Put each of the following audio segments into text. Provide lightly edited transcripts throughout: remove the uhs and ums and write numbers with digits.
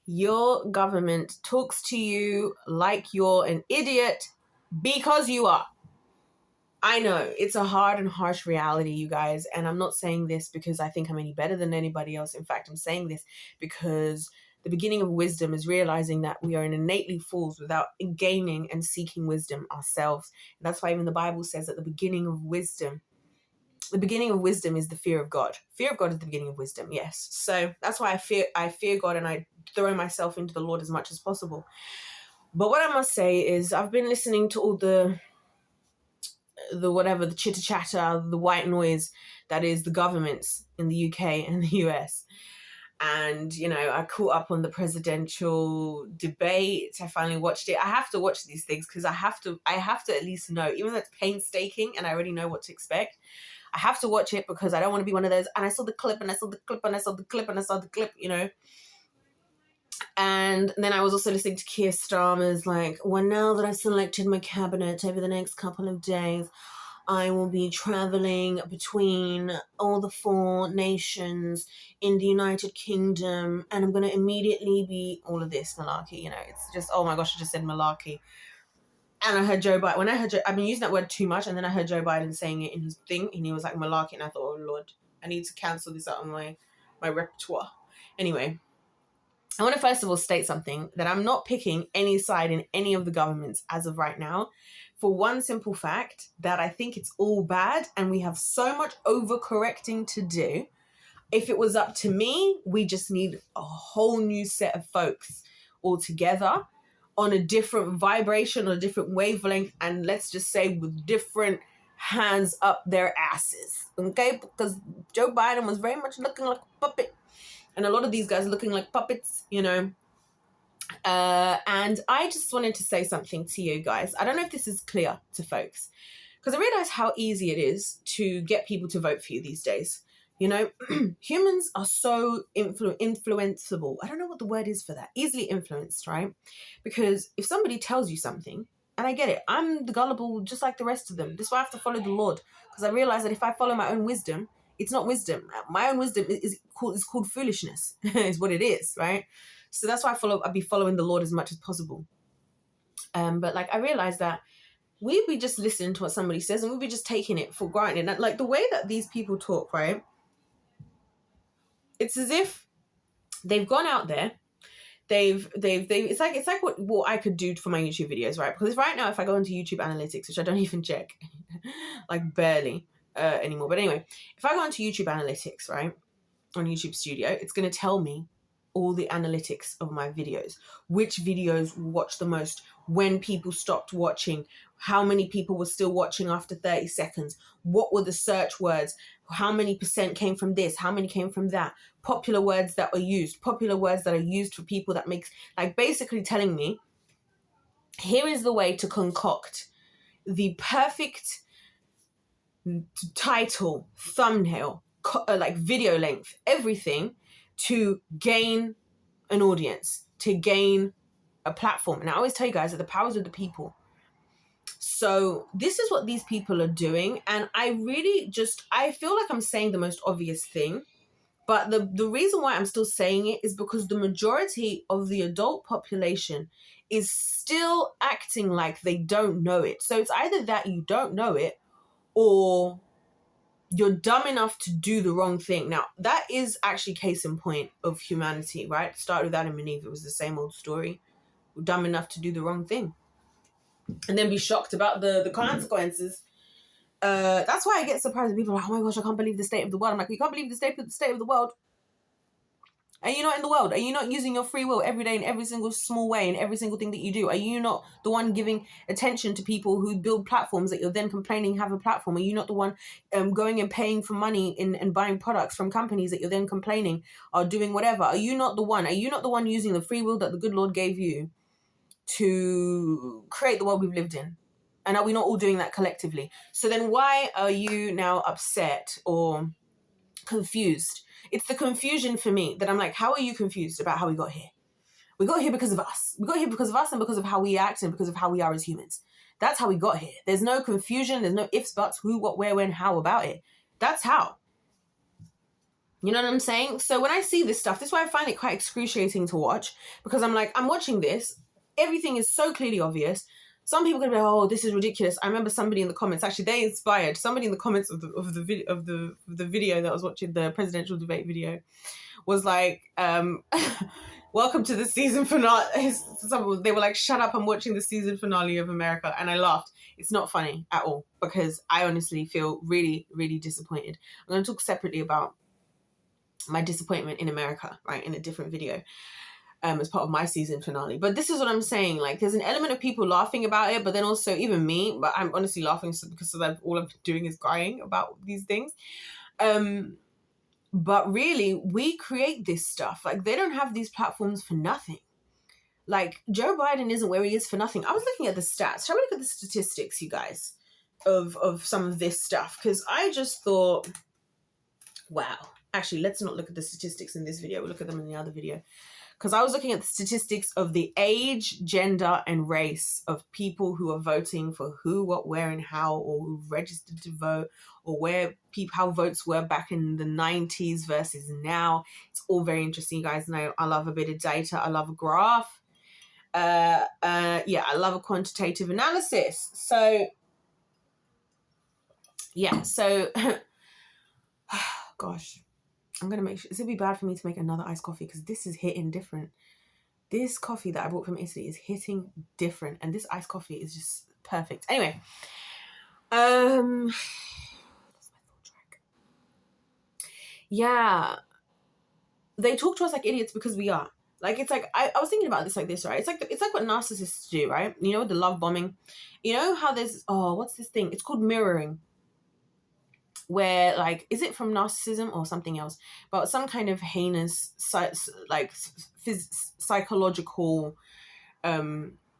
Your government talks to you like you're an idiot because you are. I know it's a hard and harsh reality, you guys, and I'm not saying this because I think I'm any better than anybody else. In fact, I'm saying this because the beginning of wisdom is realizing that we are innately fools without gaining and seeking wisdom ourselves. And that's why even the Bible says that the beginning of wisdom is the fear of God. Fear of God is the beginning of wisdom, yes. So that's why I fear God, and I throw myself into the Lord as much as possible. But what I must say is I've been listening to all the chitter chatter, the white noise that is the governments in the UK and the US. And, I caught up on the presidential debate. I finally watched it. I have to watch these things because I have to at least know, even though it's painstaking and I already know what to expect. I have to watch it because I don't want to be one of those. And I saw the clip and I saw the clip and I saw the clip and I saw the clip, And then I was also listening to Keir Starmer's well, now that I've selected my cabinet over the next couple of days, I will be traveling between all the 4 nations in the United Kingdom, and I'm going to immediately be all of this malarkey. It's just, oh my gosh, I just said malarkey. And I heard Joe Biden, I've been using that word too much, and then I heard Joe Biden saying it in his thing, and he was like malarkey, and I thought, oh Lord, I need to cancel this out of my repertoire. Anyway, I want to first of all state something, that I'm not picking any side in any of the governments as of right now, for one simple fact that I think it's all bad and we have so much overcorrecting to do. If it was up to me, we just need a whole new set of folks altogether on a different vibration, or a different wavelength, and let's just say with different hands up their asses, okay? Because Joe Biden was very much looking like a puppet, and a lot of these guys are looking like puppets, And I just wanted to say something to you guys. I don't know if this is clear to folks, because I realize how easy it is to get people to vote for you these days. Humans are so influenceable. I don't know what the word is for that. Easily influenced, right? Because if somebody tells you something, and I get it, I'm the gullible just like the rest of them. This is why I have to follow the Lord, because I realize that if I follow my own wisdom, it's not wisdom. My own wisdom is called foolishness, is what it is, right? So that's why I'd be following the Lord as much as possible. But I realize that we'd be just listening to what somebody says, and we'd be just taking it for granted. And the way that these people talk, right? It's as if they've gone out there. It's like what I could do for my YouTube videos, right? Because right now, if I go into YouTube analytics, which I don't even check, barely anymore. But anyway, if I go into YouTube analytics, right, on YouTube Studio, it's going to tell me all the analytics of my videos, which videos watch the most, when people stopped watching, how many people were still watching after 30 seconds, what were the search words, how many percent came from this, how many came from that, popular words that are used for people that makes, basically telling me, here is the way to concoct the perfect title, thumbnail, video length, everything, to gain an audience, to gain a platform. And I always tell you guys that the power is with the people. So this is what these people are doing. And I really I feel like I'm saying the most obvious thing. But the reason why I'm still saying it is because the majority of the adult population is still acting like they don't know it. So it's either that you don't know it, or you're dumb enough to do the wrong thing. Now, that is actually case in point of humanity, right? Start with Adam and Eve. It was the same old story. We're dumb enough to do the wrong thing, and then be shocked about the consequences. That's why I get surprised when people are like, oh my gosh, I can't believe the state of the world. I'm like, you can't believe the state of the world? Are you not in the world? Are you not using your free will every day in every single small way in every single thing that you do? Are you not the one giving attention to people who build platforms that you're then complaining have a platform? Are you not the one going and paying for money and buying products from companies that you're then complaining are doing whatever? Are you not the one using the free will that the good Lord gave you to create the world we've lived in? And are we not all doing that collectively? So then why are you now upset or confused? It's the confusion for me that I'm like, how are you confused about how we got here? We got here because of us. We got here because of us and because of how we act and because of how we are as humans. That's how we got here. There's no confusion. There's no ifs, buts, who, what, where, when, how about it. That's how. You know what I'm saying? So when I see this stuff, this is why I find it quite excruciating to watch, because I'm like, I'm watching this. Everything is so clearly obvious. Some people can be like, oh, this is ridiculous. I remember somebody in the comments, actually, they inspired somebody in the comments of the video that I was watching, the presidential debate video, was like, welcome to the season finale. They were like, shut up, I'm watching the season finale of America. And I laughed. It's not funny at all, because I honestly feel really, really disappointed. I'm going to talk separately about my disappointment in America, right, in a different video, as part of my season finale. But this is what I'm saying. Like, there's an element of people laughing about it, but then also even me. But I'm honestly laughing because all I'm doing is crying about these things. But really, we create this stuff. Like, they don't have these platforms for nothing. Like, Joe Biden isn't where he is for nothing. I was looking at the stats. Shall we look at the statistics, you guys, of some of this stuff? Because I just thought, wow. Actually, let's not look at the statistics in this video. We'll look at them in the other video. Because I was looking at the statistics of the age, gender, and race of people who are voting for who, what, where, and how, or who registered to vote, or how votes were back in the 90s versus now. It's all very interesting, guys. And I love a bit of data. I love a graph. I love a quantitative analysis. So, yeah. So, gosh. I'm going to make sure, it's going to be bad for me to make another iced coffee, because this is hitting different. This coffee that I bought from Italy is hitting different. And this iced coffee is just perfect. Anyway. Yeah. They talk to us like idiots because we are. Like, it's like, I was thinking about this like this, right? It's like what narcissists do, right? You know, the love bombing. You know how there's, what's this thing? It's called mirroring. Where, like, is it from narcissism or something else? But some kind of heinous, psychological,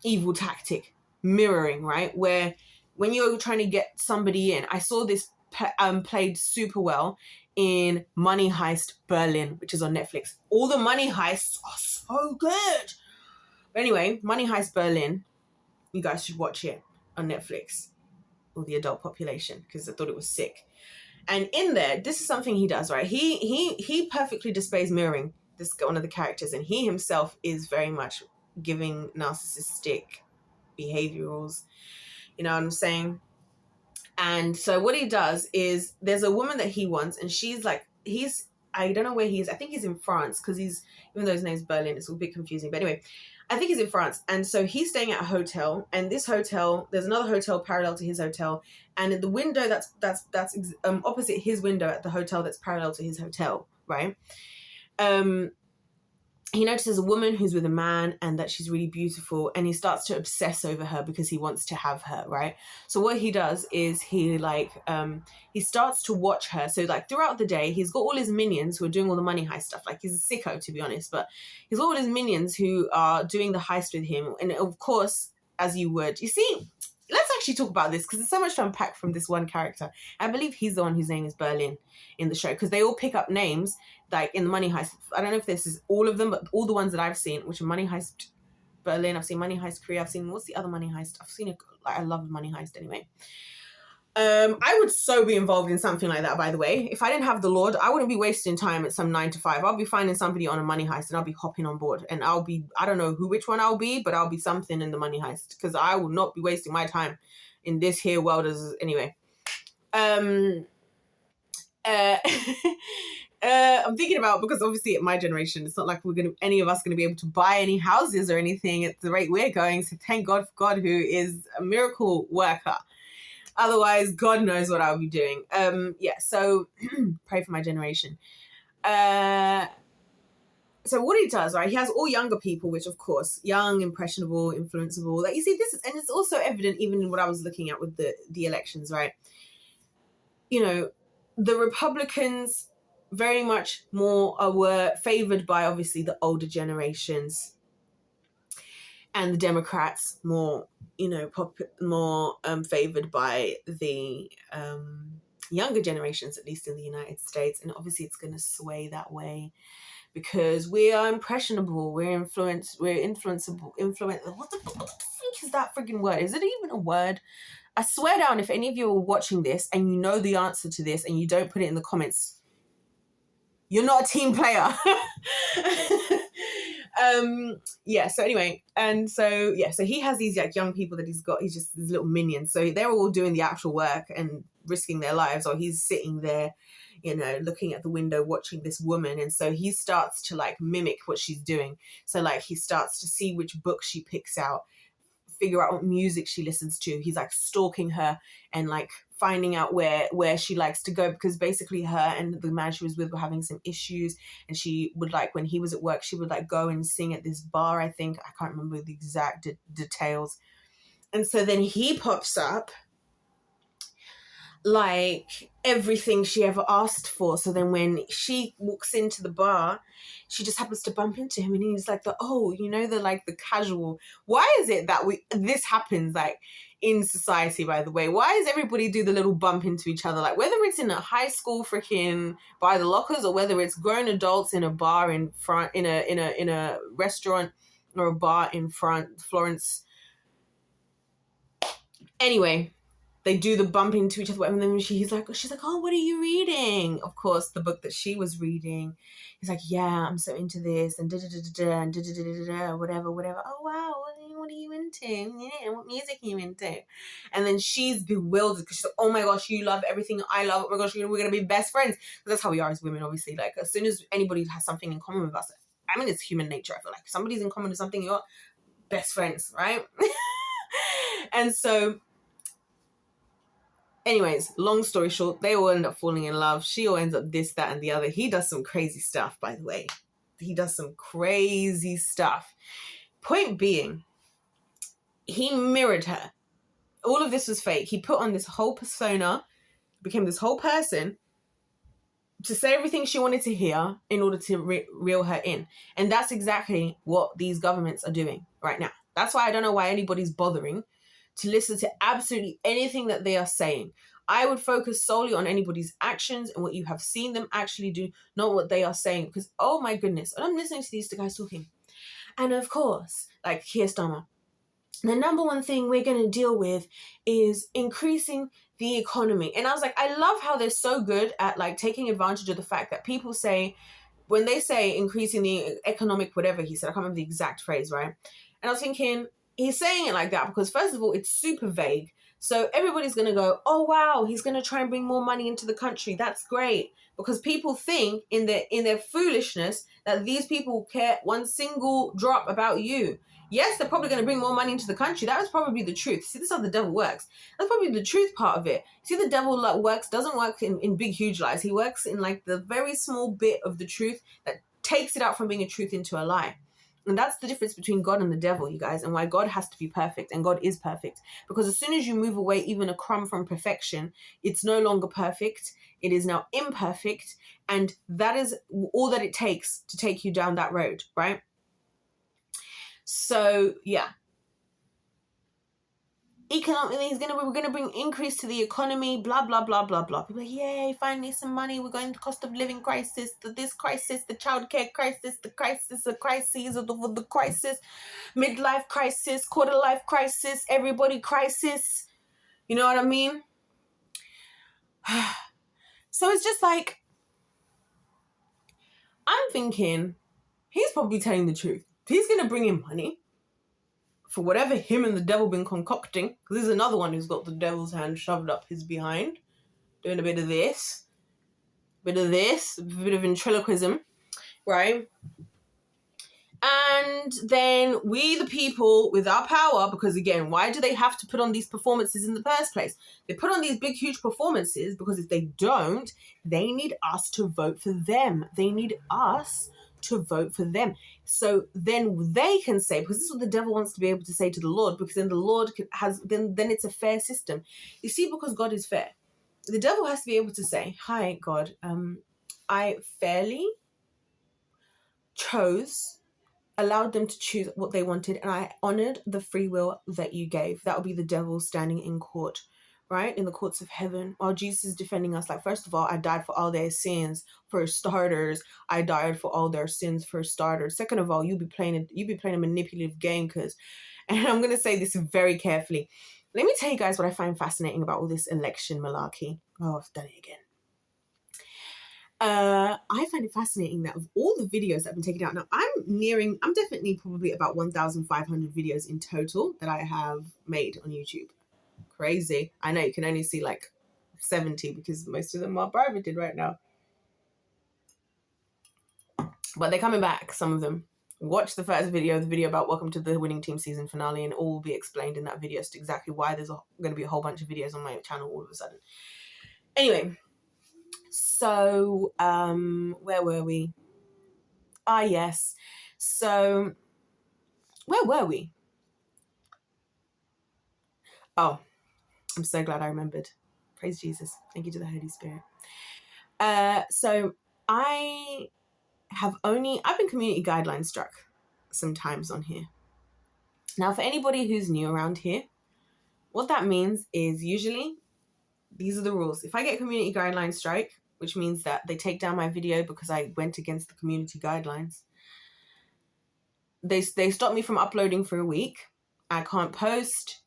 evil tactic, mirroring, right? Where when you're trying to get somebody in, I saw this played super well in Money Heist Berlin, which is on Netflix. All the money heists are so good. But anyway, Money Heist Berlin, you guys should watch it on Netflix, or the adult population, because I thought it was sick. And in there, this is something he does, right? He perfectly displays mirroring, this one of the characters, and he himself is very much giving narcissistic behaviorals. You know what I'm saying? And so what he does is, there's a woman that he wants, and she's like, I don't know where he is. I think he's in France, because even though his name's Berlin, it's a bit confusing. But anyway, I think he's in France. And so he's staying at a hotel, and this hotel, there's another hotel parallel to his hotel. And in the window that's opposite his window at the hotel that's parallel to his hotel, right? He notices a woman who's with a man, and that she's really beautiful, and he starts to obsess over her because he wants to have her, right? So what he does is he starts to watch her. So like throughout the day, he's got all his minions who are doing all the money heist stuff. Like, he's a sicko, to be honest, but he's got all his minions who are doing the heist with him. And of course, as you would, you see, let's actually talk about this, because there's so much to unpack from this one character. I believe he's the one whose name is Berlin in the show, because they all pick up names, like in the Money Heist. I don't know if this is all of them, but all the ones that I've seen, which are Money Heist Berlin, I've seen Money Heist Korea, I've seen, what's the other Money Heist? I've seen it, like, I love Money Heist anyway. I would so be involved in something like that, by the way. If I didn't have the Lord, I wouldn't be wasting time at some 9 to 5. I'll be finding somebody on a money heist, and I'll be hopping on board. And I don't know which one I'll be, but I'll be something in the money heist, because I will not be wasting my time in this here world anyway. I'm thinking about, because obviously at my generation, it's not like any of us going to be able to buy any houses or anything at the rate we're going. So thank God for God, who is a miracle worker. Otherwise, God knows what I'll be doing. So pray for my generation. So what he does, right, he has all younger people, which of course, young, impressionable, influenceable. Like, you see, and it's also evident even in what I was looking at with the elections, right? You know, the Republicans very much were favored by, obviously, the older generations, and the Democrats more favored by the younger generations, at least in the United States. And obviously it's going to sway that way, because we are impressionable, we're influenceable. What the freak is that freaking word? Is it even a word? I swear down, if any of you are watching this and you know the answer to this and you don't put it in the comments, You're not a team player. So anyway, and so so he has these like young people that he's just these little minions, so they're all doing the actual work and risking their lives, or he's sitting there, looking at the window watching this woman, and so he starts to like mimic what she's doing. So like he starts to see which book she picks out, figure out what music she listens to. He's like stalking her and like finding out where she likes to go, because basically her and the man she was with were having some issues, and she would like, when he was at work, she would like go and sing at this bar. I can't remember the exact details. And so then he pops up like everything she ever asked for. So then when she walks into the bar, she just happens to bump into him, and he's like the casual. Why is it that this happens like in society, by the way? Why does everybody do the little bump into each other? Like whether it's in a high school freaking by the lockers, or whether it's grown adults in a bar in front, in a restaurant or a bar in Florence. Anyway, they do the bump into each other, and then she's like, oh, what are you reading? Of course, the book that she was reading. He's like, yeah, I'm so into this, and whatever. Oh, wow, what are you into? Yeah, what music are you into? And then she's bewildered, because she's like, oh my gosh, you love everything I love. Oh my gosh, we're going to be best friends. Because that's how we are as women, obviously. Like, as soon as anybody has something in common with us, I mean, it's human nature. I feel like if somebody's in common with something, you're best friends, right? And so anyways, long story short, they all end up falling in love. She all ends up this, that, and the other. He does some crazy stuff, by the way. He does some crazy stuff. Point being, he mirrored her. All of this was fake. He put on this whole persona, became this whole person to say everything she wanted to hear in order to reel her in. And that's exactly what these governments are doing right now. That's why I don't know why anybody's bothering to listen to absolutely anything that they are saying. I would focus solely on anybody's actions and what you have seen them actually do, not what they are saying. Because, oh my goodness, and I'm listening to these two guys talking. And of course, like Keir Starmer, the number one thing we're going to deal with is increasing the economy. And I was like, I love how they're so good at like taking advantage of the fact that people say, when they say increasing the economic whatever he said, I can't remember the exact phrase, right? And I was thinking, he's saying it like that because first of all, it's super vague. So everybody's going to go, oh, wow, he's going to try and bring more money into the country. That's great. Because people think in their foolishness that these people care one single drop about you. Yes, they're probably going to bring more money into the country. That was probably the truth. See, this is how the devil works. That's probably the truth part of it. See, the devil doesn't work in big, huge lies. He works in like the very small bit of the truth that takes it out from being a truth into a lie. And that's the difference between God and the devil, you guys, and why God has to be perfect, and God is perfect. Because as soon as you move away even a crumb from perfection, it's no longer perfect. It is now imperfect. And that is all that it takes to take you down that road, right? So, yeah. Economically, we're gonna bring increase to the economy, blah blah blah blah blah. People are like, yay, finally some money. We're going to cost of living crisis, this crisis, the childcare crisis, the crises of the crisis, midlife crisis, quarter life crisis, everybody crisis. You know what I mean? So it's just like, I'm thinking, he's probably telling the truth. He's gonna bring in money for whatever him and the devil been concocting, because this is another one who's got the devil's hand shoved up his behind, doing a bit of this, a bit of ventriloquism, right? And then we, the people, with our power, because again, why do they have to put on these performances in the first place? They put on these big, huge performances because if they don't, they need us to vote for them. They need us to vote for them. So then they can say, because this is what the devil wants to be able to say to the Lord, because then the Lord then it's a fair system. You see, because God is fair, the devil has to be able to say, hi, God, I fairly allowed them to choose what they wanted, and I honored the free will that you gave. That would be the devil standing in court, right? In the courts of heaven, while Jesus is defending us. Like, first of all, I died for all their sins, for starters. I died for all their sins, for starters. Second of all, you be playing a manipulative game, and I'm going to say this very carefully. Let me tell you guys what I find fascinating about all this election malarkey. Oh, I've done it again. I find it fascinating that of all the videos that have been taken out, now I'm definitely probably about 1,500 videos in total that I have made on YouTube. Crazy. I know you can only see like 70 because most of them are privated right now. But they're coming back, some of them. Watch the first video, the video about Welcome to the Winning Team season finale, and all will be explained in that video as to exactly why there's going to be a whole bunch of videos on my channel all of a sudden. Anyway, so where were we? Ah, yes. So where were we? Oh, I'm so glad I remembered. Praise Jesus. Thank you to the Holy Spirit. So I've been community guideline struck sometimes on here. Now, for anybody who's new around here, what that means is usually these are the rules. If I get community guideline strike, which means that they take down my video because I went against the community guidelines, they stop me from uploading for a week. I can't post,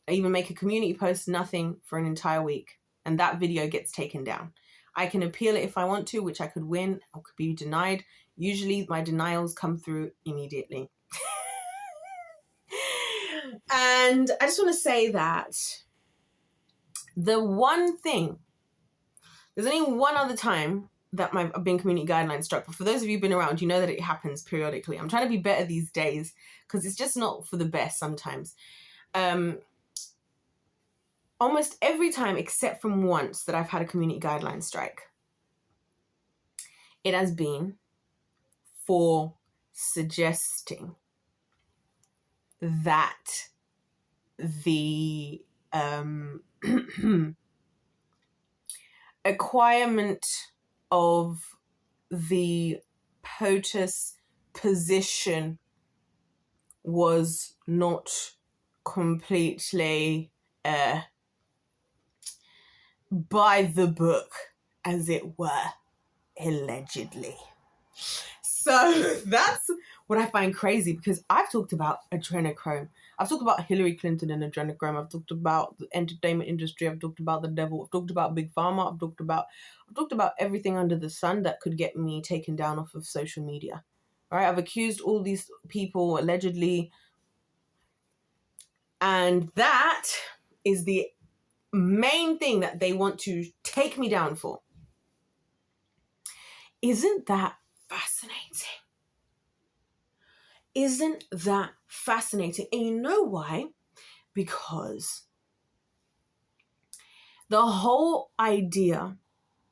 even make a community post, nothing for an entire week. And that video gets taken down. I can appeal it if I want to, which I could win or could be denied. Usually my denials come through immediately. And I just want to say that the one thing, there's only one other time that I've been community guideline struck. But for those of you who've been around, you know that it happens periodically. I'm trying to be better these days because it's just not for the best sometimes. Almost every time except from once that I've had a community guideline strike, it has been for suggesting that the acquirement of the POTUS position was not completely by the book, as it were, allegedly. So that's what I find crazy, because I've talked about adrenochrome. I've talked about Hillary Clinton and adrenochrome. I've talked about the entertainment industry. I've talked about the devil. I've talked about Big Pharma. I've talked about everything under the sun that could get me taken down off of social media. All right, I've accused all these people allegedly, and that is the main thing that they want to take me down for. Isn't that fascinating? Isn't that fascinating? And you know why? Because the whole idea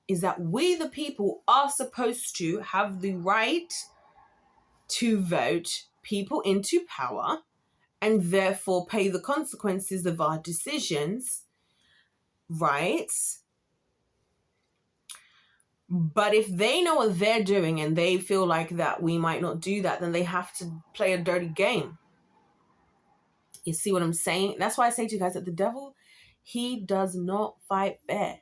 is that we, the people, are supposed to have the right to vote people into power and therefore pay the consequences of our decisions, right? But if they know what they're doing and they feel like that we might not do that, then they have to play a dirty game. You see what I'm saying? That's why I say to you guys that the devil, he does not fight fair.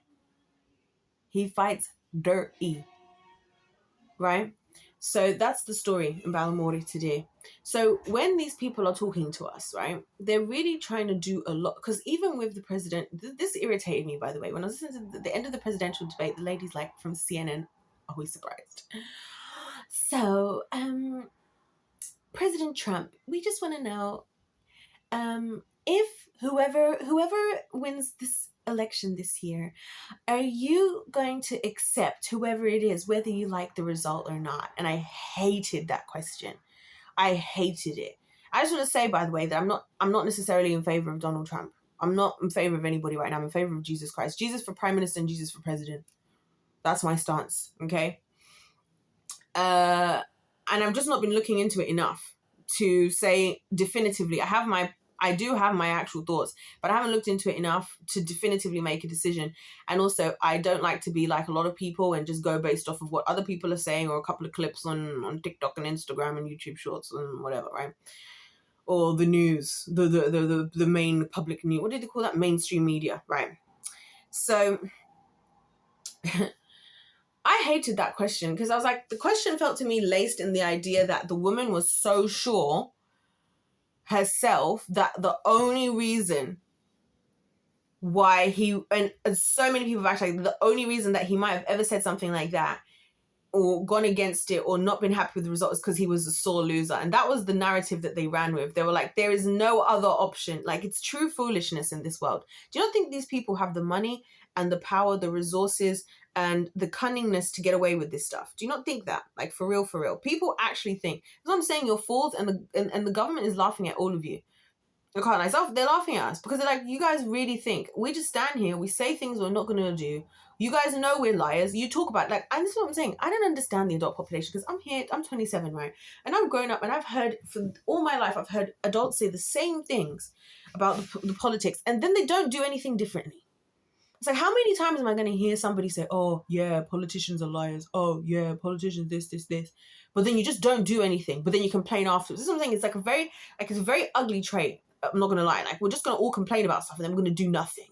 He fights dirty, right? So that's the story in Balamory today. So when these people are talking to us, right, they're really trying to do a lot. Because even with the president, this irritated me, by the way. When I was listening to the end of the presidential debate, the lady's like from CNN, always surprised. So, President Trump, we just want to know if whoever wins this election this year, are you going to accept whoever it is, whether you like the result or not? And I hated that question. I hated it. I just want to say, by the way, that I'm not necessarily in favor of Donald Trump. I'm not in favor of anybody right now. I'm in favor of Jesus Christ. Jesus for prime minister and Jesus for president. That's my stance, okay? And I've just not been looking into it enough to say definitively. I do have my actual thoughts, but I haven't looked into it enough to definitively make a decision. And also, I don't like to be like a lot of people and just go based off of what other people are saying or a couple of clips on TikTok and Instagram and YouTube Shorts and whatever, right? Or the news, the main public news. What did they call that? Mainstream media, right? So I hated that question because I was like, the question felt to me laced in the idea that the woman was so sure herself that the only reason why he, and so many people have actually, the only reason that he might have ever said something like that or gone against it or not been happy with the results because he was a sore loser. And that was the narrative that they ran with. They were like, there is no other option. Like, it's true foolishness in this world. Do you not think these people have the money and the power, the resources, and the cunningness to get away with this stuff? Do you not think that? Like, for real, for real. People actually think. That's what I'm saying, you're fools, and the government is laughing at all of you. I can't lie. So they're laughing at us because they're like, you guys really think we just stand here, we say things we're not going to do. You guys know we're liars. You talk about, like, and this is what I'm saying. I don't understand the adult population because I'm 27, right? And I've grown up and I've heard, for all my life, I've heard adults say the same things about the politics, and then they don't do anything differently. It's like, how many times am I going to hear somebody say, oh, yeah, politicians are liars. Oh, yeah, politicians this. But then you just don't do anything. But then you complain afterwards. This is what I'm saying. It's like it's a very ugly trait. I'm not going to lie. Like, we're just going to all complain about stuff and then we're going to do nothing.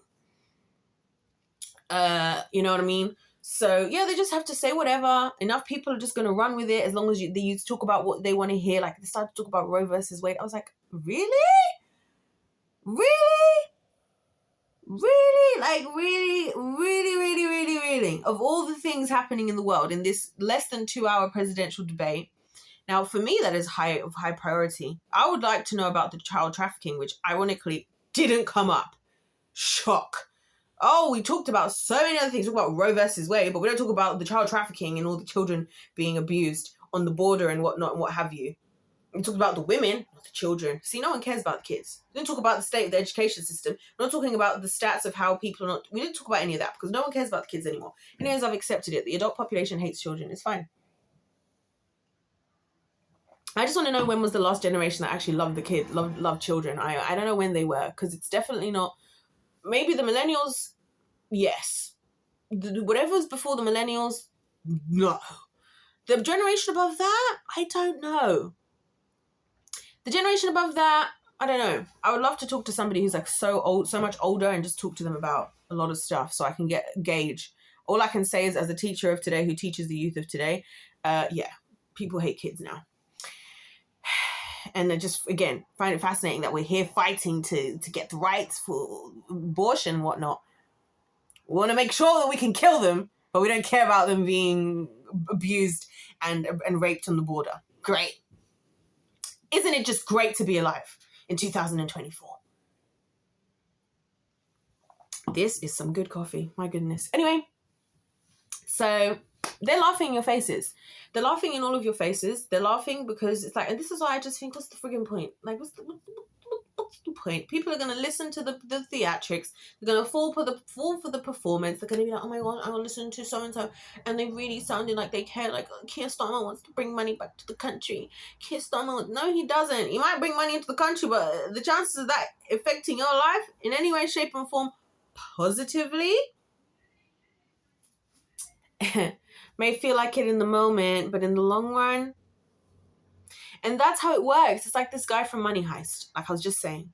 You know what I mean? So, yeah, they just have to say whatever. Enough people are just going to run with it as long as they talk about what they want to hear. Like, they started to talk about Roe versus Wade. I was like, really? Really? Like, really? Of all the things happening in the world in this less than 2-hour presidential debate, now, for me, that is high priority. I would like to know about the child trafficking, which ironically didn't come up. Shock. Oh, we talked about so many other things. We talk about Roe versus Wade, but we don't talk about the child trafficking and all the children being abused on the border and whatnot and what have you. We talk about the women, not the children. See, no one cares about the kids. We don't talk about the state of the education system. We're not talking about the stats of how people are not... We didn't talk about any of that because no one cares about the kids anymore. Anyways, I've accepted it. The adult population hates children. It's fine. I just want to know when was the last generation that actually loved the kid, loved children. I don't know when they were, because it's definitely not. Maybe the millennials, yes. Whatever was before the millennials, no. The generation above that, I don't know. The generation above that, I don't know. I would love to talk to somebody who's like so old, so much older, and just talk to them about a lot of stuff so I can gauge. All I can say is, as a teacher of today who teaches the youth of today, yeah, people hate kids now. And I just, again, find it fascinating that we're here fighting to get the rights for abortion and whatnot. We want to make sure that we can kill them, but we don't care about them being abused and raped on the border. Great. Isn't it just great to be alive in 2024? This is some good coffee. My goodness. Anyway, so... they're laughing in your faces. They're laughing in all of your faces. They're laughing because it's like, and this is why I just think, what's the friggin' point? Like, what's the point? People are going to listen to the theatrics. They're going to fall for the performance. They're going to be like, oh my God, I'm going to listen to so-and-so. And they really sounded like they care. Like, Keir Starmer wants to bring money back to the country. Keir Starmer, no, he doesn't. He might bring money into the country, but the chances of that affecting your life in any way, shape, and form positively may feel like it in the moment, but in the long run. And that's how it works. It's like this guy from Money Heist, like I was just saying.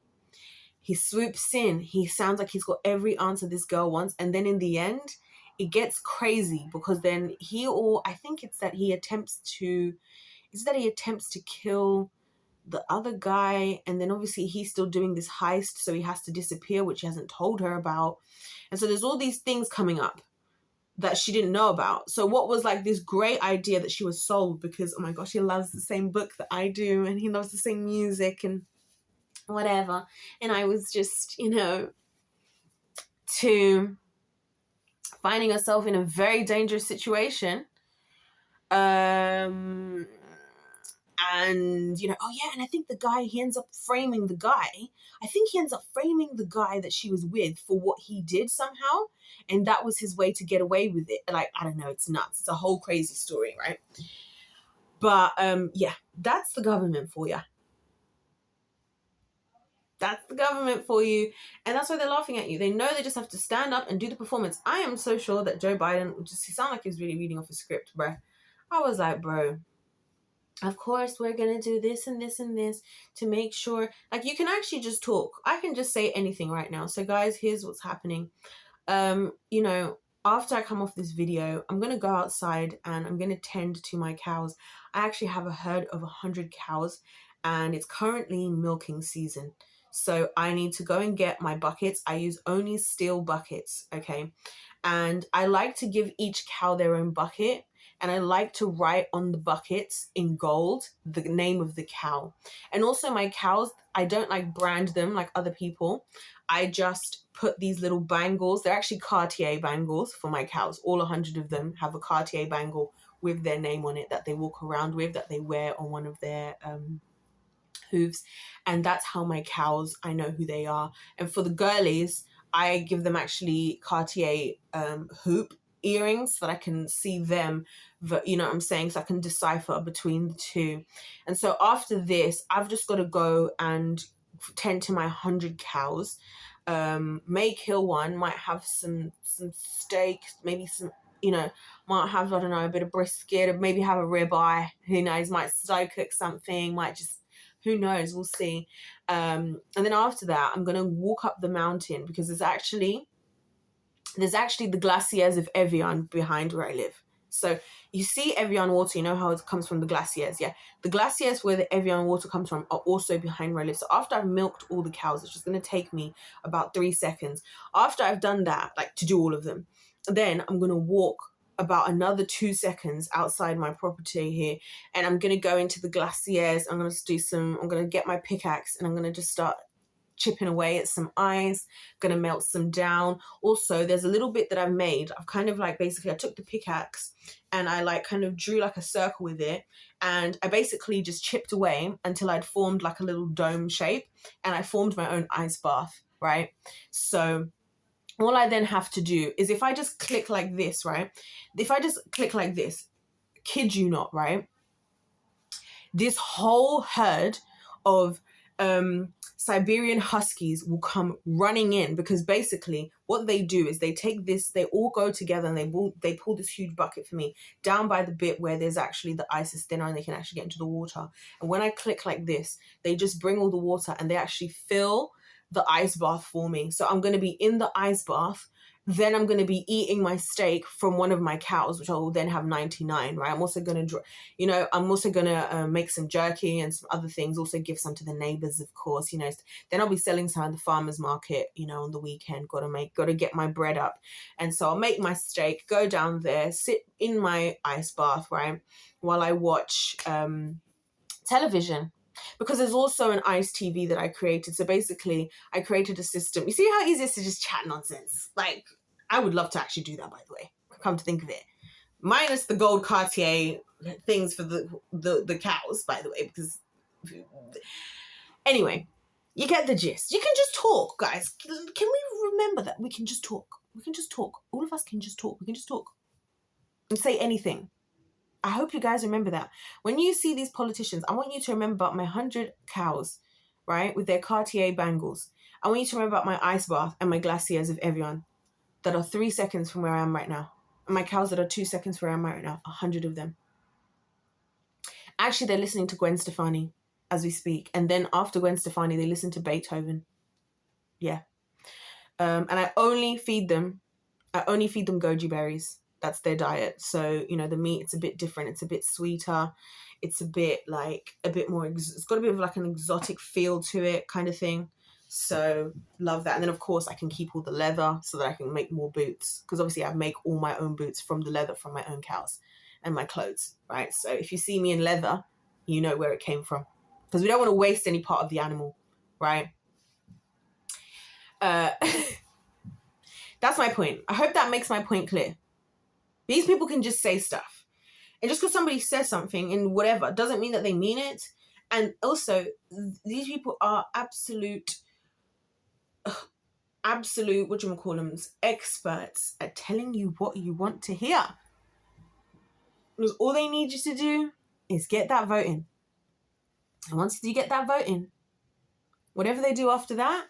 He swoops in. He sounds like he's got every answer this girl wants. And then in the end, it gets crazy because then I think it's that he attempts to kill the other guy. And then obviously he's still doing this heist. So he has to disappear, which he hasn't told her about. And so there's all these things coming up that she didn't know about. So what was like this great idea that she was sold because, oh my gosh, he loves the same book that I do and he loves the same music and whatever. And I was just, to finding herself in a very dangerous situation. And, oh yeah, and I think he ends up framing the guy. I think he ends up framing the guy that she was with for what he did somehow. And that was his way to get away with it. Like, I don't know, it's nuts. It's a whole crazy story, right? But, yeah, that's the government for you. That's the government for you. And that's why they're laughing at you. They know they just have to stand up and do the performance. I am so sure that Joe Biden, he sounded like he was really reading off a script, bro. I was like, bro, of course we're going to do this and this and this to make sure. Like, you can actually just talk. I can just say anything right now. So, guys, here's what's happening. After I come off this video, I'm going to go outside and I'm going to tend to my cows. I actually have a herd of 100 cows and it's currently milking season. So I need to go and get my buckets. I use only steel buckets, okay? And I like to give each cow their own bucket. and I like to write on the buckets in gold the name of the cow. And also my cows, I don't like brand them like other people. I just put these little bangles. They're actually Cartier bangles for my cows. All 100 of them have a Cartier bangle with their name on it that they walk around with, that they wear on one of their hooves. And that's how my cows, I know who they are. And for the girlies, I give them actually Cartier hoop earrings so that I can see them, you know what I'm saying, so I can decipher between the two. And so after this, I've just got to go and tend to my 100 cows. May kill one, might have some steak, maybe some, you know, might have, I don't know, a bit of brisket, maybe have a ribeye, who knows, might slow cook something, might just, who knows, we'll see. And then after that, I'm going to walk up the mountain because there's actually the glaciers of Evian behind where I live. So you see Evian water, you know how it comes from the glaciers, yeah? The glaciers where the Evian water comes from are also behind where I live. So after I've milked all the cows, it's just going to take me about 3 seconds. After I've done that, like to do all of them, then I'm going to walk about another 2 seconds outside my property here, and I'm going to go into the glaciers. I'm going to get my pickaxe, and I'm going to just start chipping away at some ice, gonna melt some down. Also, there's a little bit that I've made. I've kind of like, basically I took the pickaxe and I like kind of drew like a circle with it, and I basically just chipped away until I'd formed like a little dome shape, and I formed my own ice bath, right? So all I then have to do is, if I just click like this, right? If I just click like this, kid you not, right? This whole herd of Siberian Huskies will come running in, because basically what they do is they take this, they all go together and they pull this huge bucket for me down by the bit where there's actually the ice is thinner and they can actually get into the water. And when I click like this, they just bring all the water and they actually fill the ice bath for me. So I'm going to be in the ice bath. Then I'm going to be eating my steak from one of my cows, which I will then have 99, right? I'm also going to, make some jerky and some other things, also give some to the neighbors, of course, you know. Then I'll be selling some at the farmer's market, you know, on the weekend. Got to get my bread up. And so I'll make my steak, go down there, sit in my ice bath, right, while I watch television. Because there's also an ICE TV that I created. So basically, I created a system. You see how easy it is to just chat nonsense? Like, I would love to actually do that, by the way, come to think of it. Minus the gold Cartier things for the cows, by the way, because... Anyway, you get the gist. You can just talk, guys. Can we remember that? We can just talk. We can just talk. All of us can just talk. We can just talk and say anything. I hope you guys remember that. When you see these politicians, I want you to remember about my 100 cows, right, with their Cartier bangles. I want you to remember about my ice bath and my glaciers of Evian that are 3 seconds from where I am right now. And my cows that are 2 seconds from where I am right now, 100 of them. Actually, they're listening to Gwen Stefani as we speak. And then after Gwen Stefani, they listen to Beethoven. Yeah. And I only feed them goji berries. That's their diet. So, you know, the meat, it's a bit different. It's a bit sweeter. It's a bit more, it's got a bit of like an exotic feel to it, kind of thing. So love that. And then of course I can keep all the leather so that I can make more boots. Because obviously I make all my own boots from the leather from my own cows and my clothes, right? So if you see me in leather, you know where it came from. Because we don't want to waste any part of the animal, right? That's my point. I hope that makes my point clear. These people can just say stuff. And just because somebody says something and whatever doesn't mean that they mean it. And also, these people are absolute, experts at telling you what you want to hear. Because all they need you to do is get that vote in. And once you get that vote in, whatever they do after that,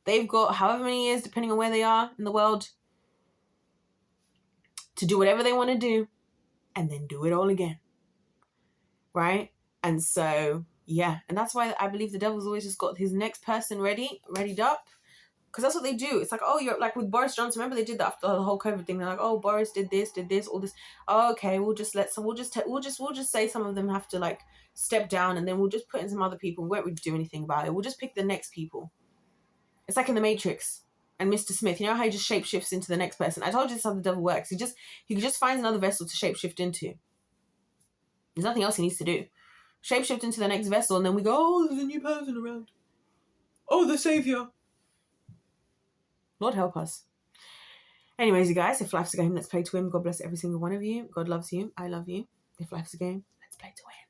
they've got however many years, depending on where they are in the world, to do whatever they want to do and then do it all again. Right? And so, yeah. And that's why I believe the devil's always just got his next person readied up. Because that's what they do. It's like, oh, you're like with Boris Johnson. Remember they did that after the whole COVID thing. They're like, oh, Boris did this, all this. Oh, okay, we'll just say some of them have to like step down, and then we'll just put in some other people. We won't really do anything about it. We'll just pick the next people. It's like in the Matrix. and Mr. Smith, you know how he just shapeshifts into the next person? I told you this is how the devil works. He just finds another vessel to shapeshift into. There's nothing else he needs to do. Shapeshift into the next vessel, and then we go, oh, there's a new person around. Oh, the savior. Lord help us. Anyways, you guys, if life's a game, let's play to win. God bless every single one of you. God loves you. I love you. If life's a game, let's play to win.